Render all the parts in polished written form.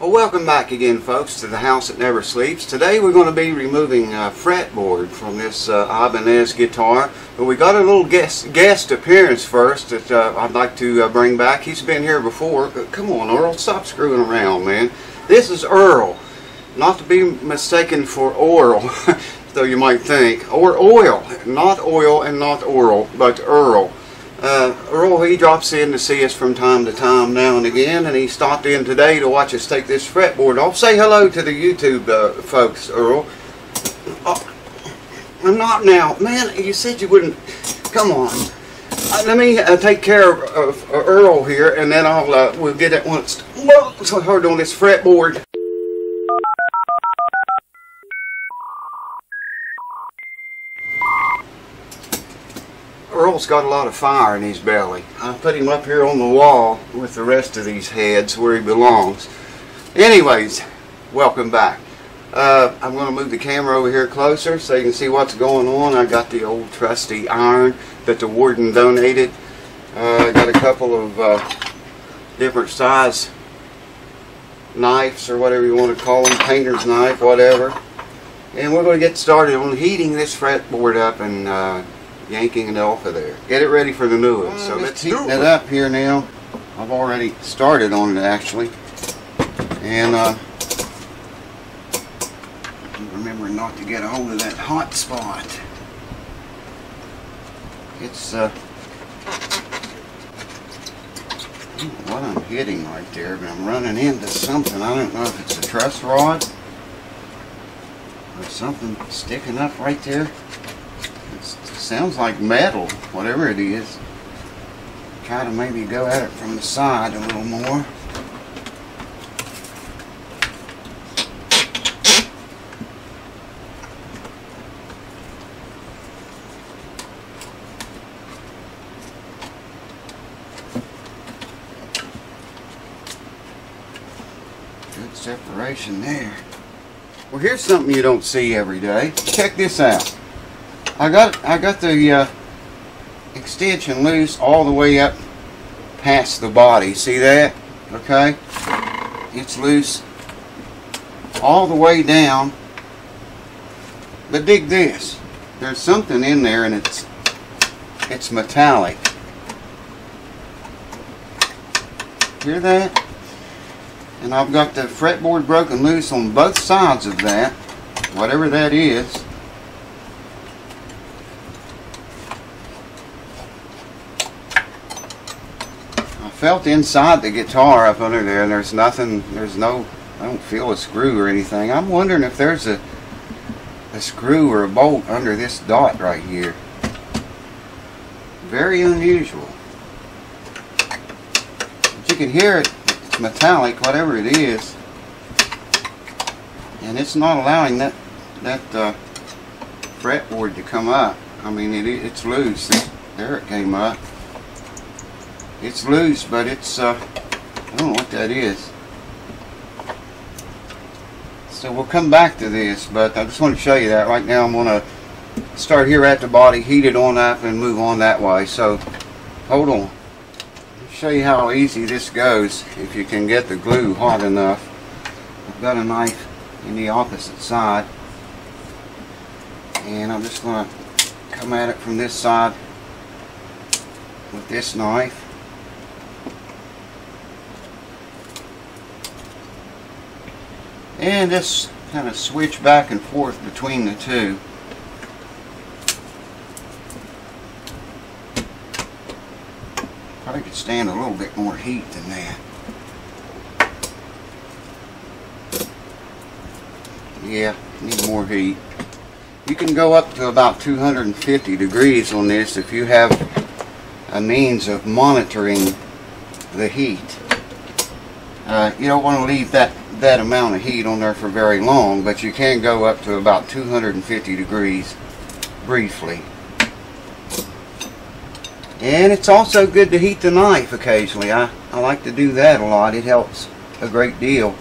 Well, welcome back again, folks, to the house that never sleeps. Today we're going to be removing fretboard from this Ibanez guitar. But we got a little guest appearance first that I'd like to bring back. He's been here before. Come on, Earl, stop screwing around, man. This is Earl, not to be mistaken for oral, though you might think, or oil. Not oil and not oral, but Earl. Earl, he drops in to see us from time to time now and again, and he stopped in today to watch us take this fretboard off. Say hello to the YouTube folks, Earl. I'm not now. Man, you said you wouldn't. Come on. Let me take care of Earl here, and then we'll get it once. Whoa, it's so hard on this fretboard. Earl's got a lot of fire in his belly. I put him up here on the wall with the rest of these heads where he belongs. Anyways, welcome back. I'm going to move the camera over here closer so you can see what's going on. I got the old trusty iron that the warden donated. I got a couple of different size knives, or whatever you want to call them, painter's knife, whatever. And we're going to get started on heating this fretboard up and yanking it off of there. Get it ready for the new one. So let's heat it up here now. I've already started on it actually. And remember not to get a hold of that hot spot. It's what I'm hitting right there, but I'm running into something. I don't know if it's a truss rod or something sticking up right there. It sounds like metal, whatever it is. Try to maybe go at it from the side a little more. Good separation there. Well, here's something you don't see every day. Check this out. I got the extension loose all the way up past the body. See that? Okay? It's loose all the way down. But dig this. There's something in there, and it's metallic. Hear that? And I've got the fretboard broken loose on both sides of that, whatever that is. Felt inside the guitar up under there, and there's nothing, I don't feel a screw or anything. I'm wondering if there's a screw or a bolt under this dot right here. Very unusual. But you can hear it, it's metallic, whatever it is, and it's not allowing that fretboard to come up. I mean, it's loose. There it came up. It's loose, but it's, I don't know what that is. So we'll come back to this, but I just want to show you that. Right now I'm going to start here at the body, heat it on up, and move on that way. So, hold on. I'll show you how easy this goes if you can get the glue hot enough. I've got a knife in the opposite side, and I'm just going to come at it from this side with this knife. And just kind of switch back and forth between the two. Probably could stand a little bit more heat than that. Yeah, need more heat. You can go up to about 250 degrees on this if you have a means of monitoring the heat. You don't want to leave that amount of heat on there for very long, but you can go up to about 250 degrees briefly. And it's also good to heat the knife occasionally. I like to do that a lot. It helps a great deal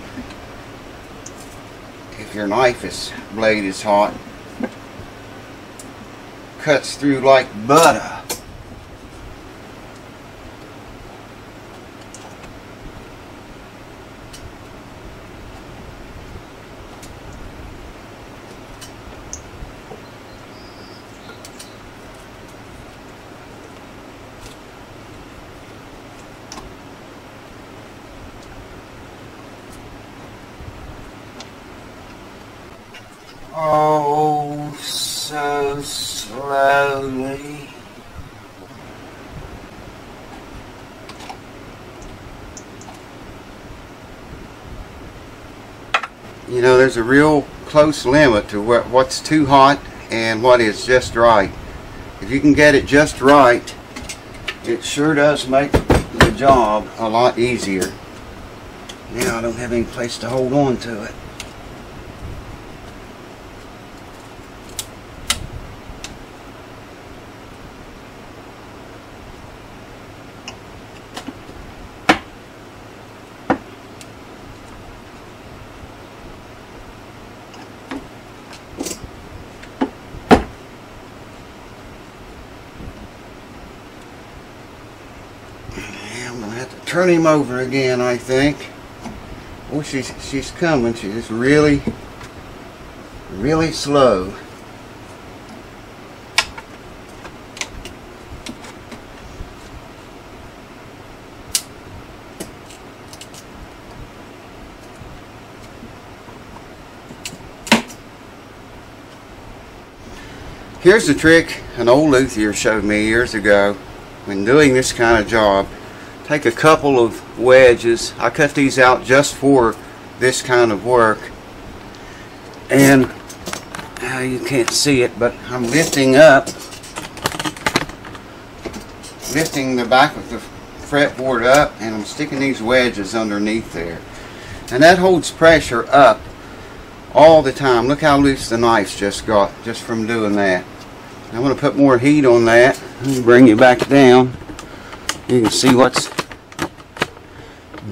if your blade is hot. Cuts through like butter. Oh, so slowly. You know, there's a real close limit to what's too hot and what is just right. If you can get it just right, it sure does make the job a lot easier. Now I don't have any place to hold on to it. Turn him over again, I think. Oh, she's coming. She's really slow. Here's the trick an old luthier showed me years ago when doing this kind of job. Take a couple of wedges. I cut these out just for this kind of work, and you can't see it, but I'm lifting the back of the fretboard up, and I'm sticking these wedges underneath there, and that holds pressure up all the time. Look how loose the knife's just got just from doing that. I'm going to put more heat on that. Let me bring you back down. You can see what's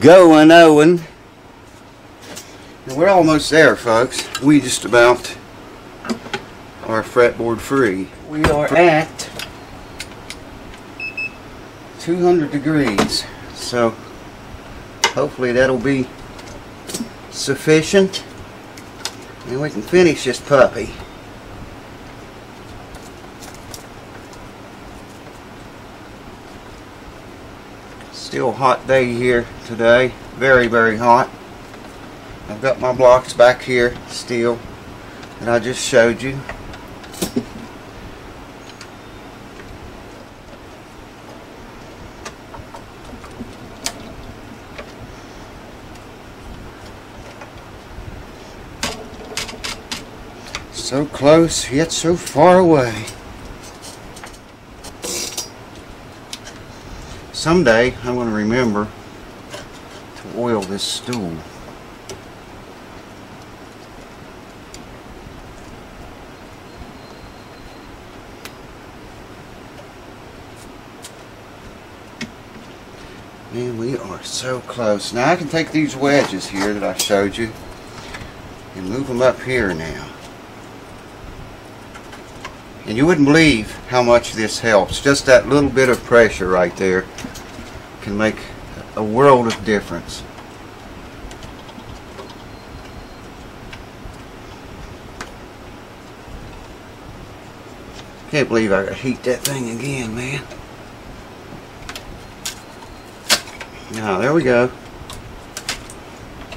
going on. And we're almost there, folks. We just about are fretboard free. We are at 200 degrees. So hopefully that'll be sufficient. And we can finish this puppy. Still a hot day here today. Very, very hot. I've got my blocks back here still that I just showed you. So close, yet so far away. Someday I'm going to remember to oil this stool. Man, we are so close. Now I can take these wedges here that I showed you and move them up here now. And you wouldn't believe how much this helps. Just that little bit of pressure right there can make a world of difference. Can't believe I gotta heat that thing again, man. Now, there we go.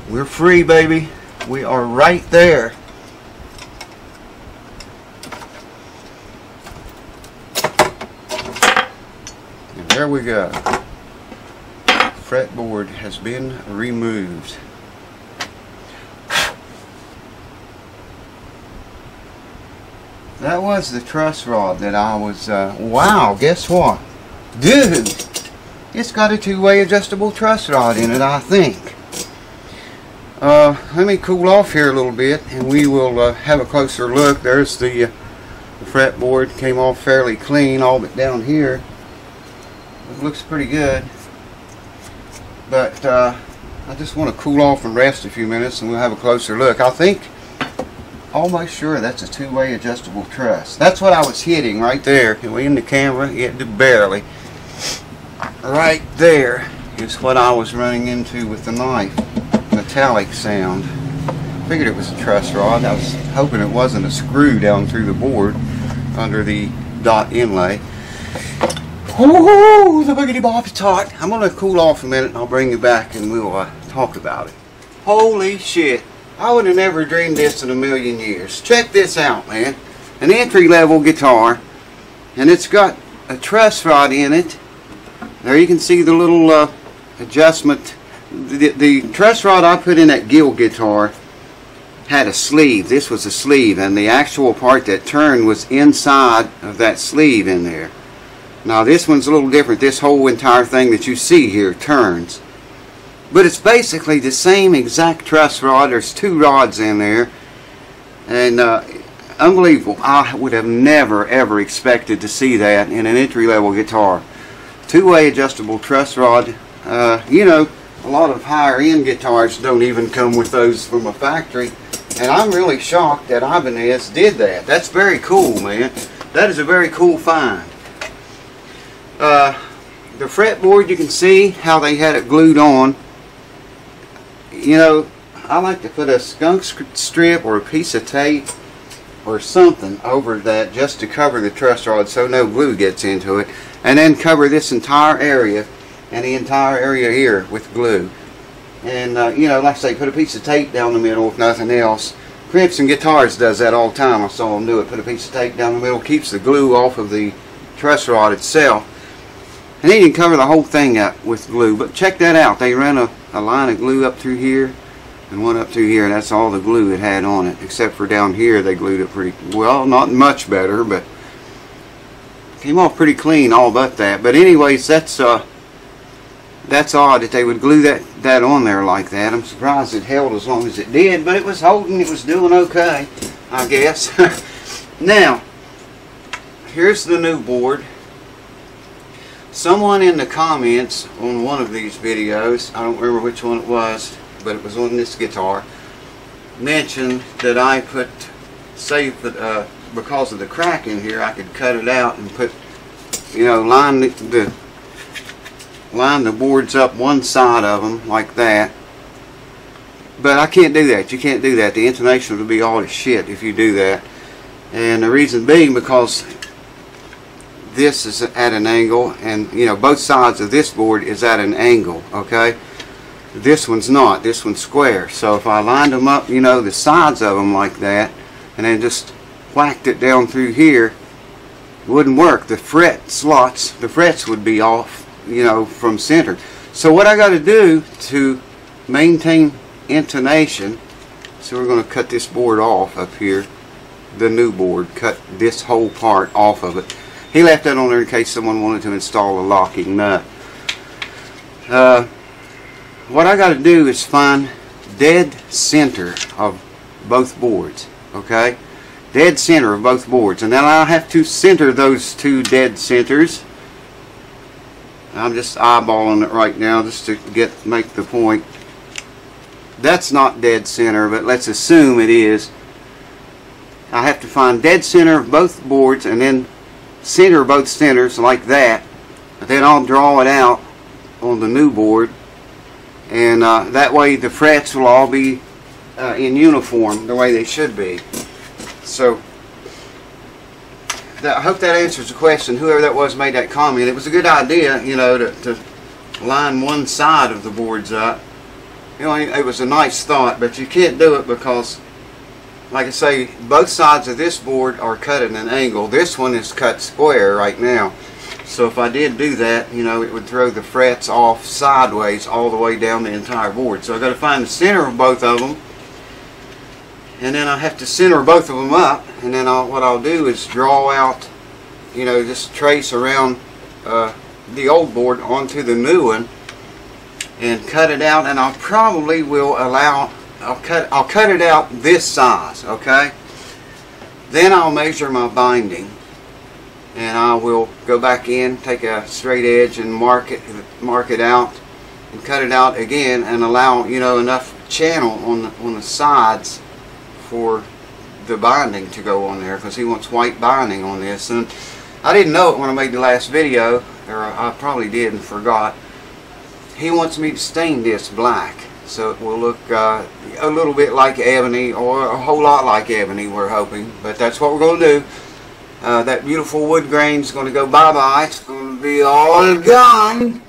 We're free, baby. We are right there. And there we go. Fretboard has been removed. That was the truss rod that I was, wow, guess what? Dude, it's got a two-way adjustable truss rod in it, I think. Let me cool off here a little bit and we will have a closer look. There's the fretboard, came off fairly clean, all but down here. It looks pretty good. But I just want to cool off and rest a few minutes and we'll have a closer look. I think, almost sure that's a two-way adjustable truss. That's what I was hitting right there. In the camera, it barely. Right there is what I was running into with the knife. Metallic sound. Figured it was a truss rod. I was hoping it wasn't a screw down through the board under the dot inlay. Oh, the biggity bob is hot. I'm going to cool off a minute and I'll bring you back and we'll talk about it. Holy shit. I would have never dreamed this in a million years. Check this out, man. An entry-level guitar, and it's got a truss rod in it. There you can see the little adjustment. The truss rod I put in that Gill guitar had a sleeve. This was a sleeve, and the actual part that turned was inside of that sleeve in there. Now this one's a little different. This whole entire thing that you see here turns. But it's basically the same exact truss rod. There's two rods in there. And unbelievable. I would have never ever expected to see that in an entry-level guitar. Two-way adjustable truss rod. You know, a lot of higher-end guitars don't even come with those from a factory. And I'm really shocked that Ibanez did that. That's very cool, man. That is a very cool find. The fretboard, you can see how they had it glued on. You know, I like to put a skunk strip or a piece of tape or something over that just to cover the truss rod so no glue gets into it, and then cover this entire area and the entire area here with glue. And you know, like I say, put a piece of tape down the middle if nothing else. Crimson Guitars does that all the time. I saw them do it. Put a piece of tape down the middle, keeps the glue off of the truss rod itself. And then you can cover the whole thing up with glue. But check that out. They ran a line of glue up through here and one up through here, and that's all the glue it had on it. Except for down here, they glued it pretty well. Not much better, but came off pretty clean, all but that. But anyways, that's odd that they would glue that on there like that. I'm surprised it held as long as it did, but it was holding. It was doing okay, I guess. Now, here's the new board. Someone in the comments on one of these videos, I don't remember which one it was, but it was on this guitar, mentioned that I put, say that because of the crack in here, I could cut it out and put, you know, line the boards up one side of them like that. But I can't do that. You can't do that. The intonation would be all the shit if you do that. And the reason being because this is at an angle, and you know, both sides of this board is at an angle, okay? This one's not. This one's square. So if I lined them up, you know, the sides of them like that, and then just whacked it down through here, it wouldn't work. The fret slots, the frets would be off, you know, from center. So what I got to do to maintain intonation, so we're going to cut this board off up here, the new board, cut this whole part off of it. He left that on there in case someone wanted to install a locking nut. What I got to do is find dead center of both boards, okay? Dead center of both boards, and then I'll have to center those two dead centers. I'm just eyeballing it right now just to make the point. That's not dead center, but let's assume it is. I have to find dead center of both boards and then center both centers like that. Then I'll draw it out on the new board, and that way the frets will all be in uniform the way they should be. So I hope that answers the question. Whoever that was made that comment. It was a good idea, you know, to line one side of the boards up. You know, it was a nice thought, but you can't do it because, like I say, both sides of this board are cut at an angle. This one is cut square right now. So if I did do that, you know, it would throw the frets off sideways all the way down the entire board. So I've got to find the center of both of them. And then I have to center both of them up. And then what I'll do is draw out, you know, just trace around the old board onto the new one and cut it out. And I'll probably will allow, I'll cut it out this size, okay? Then I'll measure my binding, and I will go back in, take a straight edge and mark it out, and cut it out again, and allow, you know, enough channel on the sides for the binding to go on there, because he wants white binding on this. And I didn't know it when I made the last video, or I probably did and forgot. He wants me to stain this black, so it will look a little bit like ebony, or a whole lot like ebony, we're hoping. But that's what we're going to do. That beautiful wood grain is going to go bye-bye. It's going to be all gone.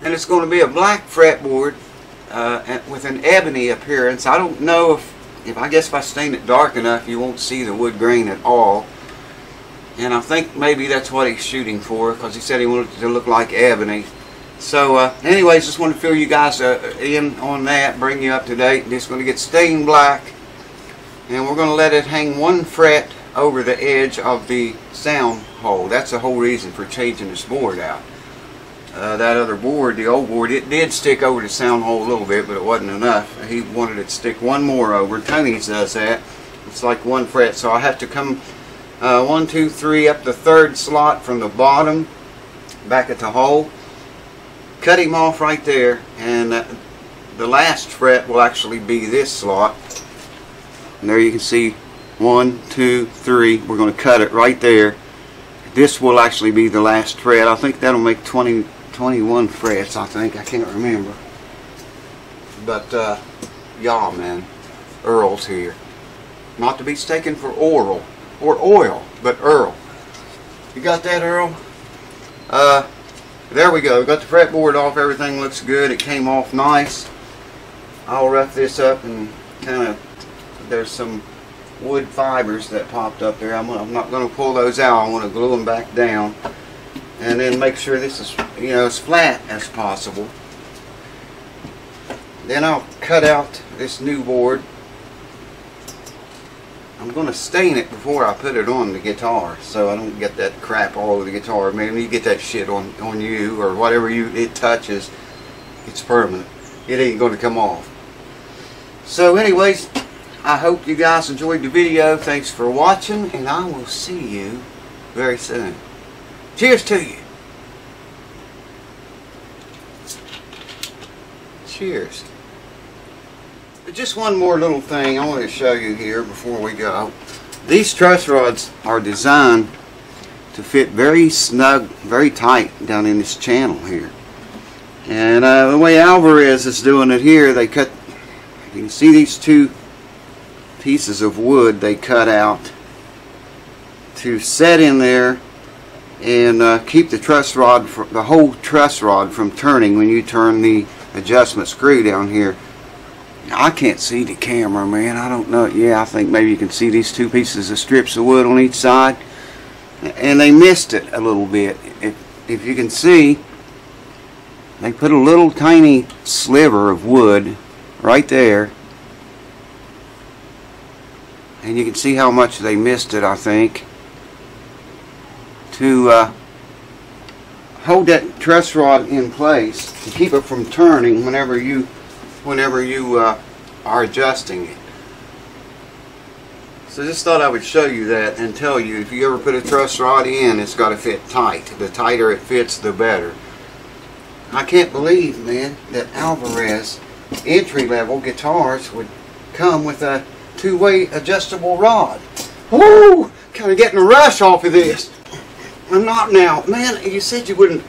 And it's going to be a black fretboard with an ebony appearance. I don't know if I guess if I stain it dark enough, you won't see the wood grain at all. And I think maybe that's what he's shooting for, because he said he wanted it to look like ebony. So anyways, just want to fill you guys in on that, bring you up to date. It's going to get stained black, and we're going to let it hang 1 fret over the edge of the sound hole. That's the whole reason for changing this board out. That other board, the old board, it did stick over the sound hole a little bit, but it wasn't enough. He wanted it to stick 1 more over. Tony's does that. It's like 1 fret, so I have to come 1, 2, 3 up the 3rd slot from the bottom back at the hole. Cut him off right there, and the last fret will actually be this slot. And there you can see 1, 2, 3. We're going to cut it right there. This will actually be the last fret. I think that'll make 21 frets, I think. I can't remember. But y'all, man, Earl's here. Not to be taken for oral or oil, but Earl. You got that, Earl? There we go. Got the fretboard off. Everything looks good. It came off nice. I'll rough this up and kind of, there's some wood fibers that popped up there. I'm not going to pull those out. I want to glue them back down, and then make sure this is, you know, as flat as possible. Then I'll cut out this new board. I'm going to stain it before I put it on the guitar, so I don't get that crap all over the guitar. Man, you get that shit on you or whatever it touches, it's permanent. It ain't going to come off. So anyways, I hope you guys enjoyed the video. Thanks for watching, and I will see you very soon. Cheers to you. Cheers. Just one more little thing I want to show you here before we go. These truss rods are designed to fit very snug, very tight down in this channel here. And the way Alvarez is doing it here, they cut, you can see these 2 pieces of wood they cut out to set in there and keep the truss rod, the whole truss rod from turning when you turn the adjustment screw down here. I can't see the camera, man. I don't know. Yeah, I think maybe you can see these 2 pieces of strips of wood on each side, and they missed it a little bit. If you can see, they put a little tiny sliver of wood right there, and you can see how much they missed it, I think, to hold that truss rod in place to keep it from turning whenever you are adjusting it. So just thought I would show you that and tell you, if you ever put a truss rod in, it's got to fit tight. The tighter it fits, the better. I can't believe, man, that Alvarez entry-level guitars would come with a 2-way adjustable rod. Woo! Kind of getting a rush off of this. I'm not now. Man, you said you wouldn't